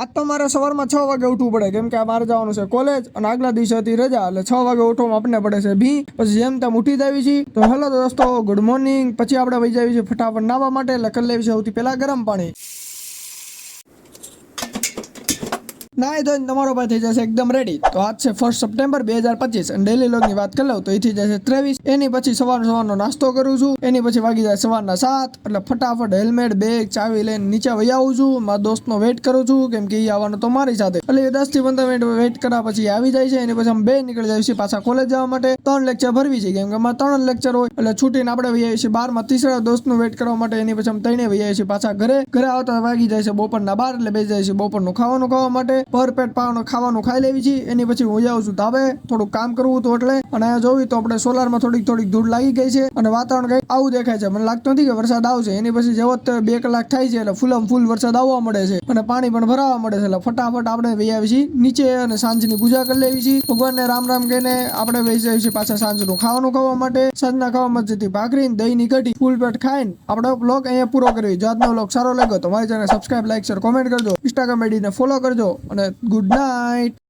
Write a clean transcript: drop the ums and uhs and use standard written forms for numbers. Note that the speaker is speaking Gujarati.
આજ તો મારે સવારમાં 6 વાગે ઉઠવું પડે, કેમ કે મારે જવાનું છે કોલેજ અને આગલા દિવસે હતી રજા, એટલે 6 વાગે ઉઠવામાં આપણને પડે છે ભી. પછી જેમ તેમ ઉઠી જ આવી છીએ. તો હેલો દોસ્તો, ગુડ મોર્નિંગ. પછી આપણે વહી જઈએ છીએ ફટાફટ નાવા માટે, એટલે કરી લેવી છે સૌથી પહેલા ગરમ પાણી. નાય ધોઈને તમારો ભાઈ થઈ જશે એકદમ રેડી. તો આજ છે 1 સપ્ટેમ્બર 2025 અને ડેલી લોગની વાત કરી લઉં તો એ થઈ જશે 23. એની પછી સવારનો નાસ્તો કરું છું. એની પછી વાગી જાય સવારના 7, એટલે ફટાફટ હેલ્મેટ બેગ ચાવી લઈને નીચે વહી આવું છું. મારા દોસ્તનો વેઇટ કરું છું, કેમ કે એ આવવાનો તો મારી સાથે, એટલે 10 થી 15 મિનિટ વેઇટ કર્યા પછી આવી જાય છે. એની પછી અમે બે નીકળી જઈએ છીએ પાછા કોલેજ જવા માટે. 3 લેક્ચર ભરવી છે, કેમ કે અમારે 3 લેક્ચર હોય, એટલે છૂટીને આપણે વહી આવીએ છીએ 12 માં ત્રીસરા દોસ્તનું વેઇટ કરવા માટે. એની પછી અમે 3 વહી આવીએ છીએ પાછા ઘરે આવતા વાગી જાય છે બપોરના 12, એટલે બેસી જાય છે બપોરનું ખાવાનું ખાવા માટે. ભરપેટ પાવાનું ખાવાનું ખાઈ લેવી છે. એની પછી હું જાઉં છું ધાબે, થોડુંક કામ કરવું હતું એટલે. અને અહીંયા જોવી તો આપણે સોલારમાં થોડીક ધૂળ લાગી ગઈ છે અને વાતાવરણ કંઈક આવું દેખાય છે. મને લાગતું નથી કે વરસાદ આવશે. એની પછી જેવો 2 કલાક થાય છે એટલે ફૂલ વરસાદ આવવા મળે છે અને પાણી પણ ભરાવા મળે છે. એટલે ફટાફટ આપણે વહી આવી છીએ નીચે અને સાંજની પૂજા કરી લેવી છે. ભગવાનને રામ રામ કહીને આપણે વહી જઈએ છીએ પાછા સાંજનું ખાવાનું ખાવા માટે. સાંજના ખાવામાં જતી ભાખરી દહીંની કઢી ફૂલ પેટ ખાઈને આપણો બ્લોગ અહીંયા પૂરો કરવી. જો આજનો બ્લોગ સારો લાગ્યો તો મારી channel subscribe, like, share, comment કરજો. ઇન્સ્ટાગ્રામ આઈડીને ફોલો કરજો અને ગુડ નાઇટ.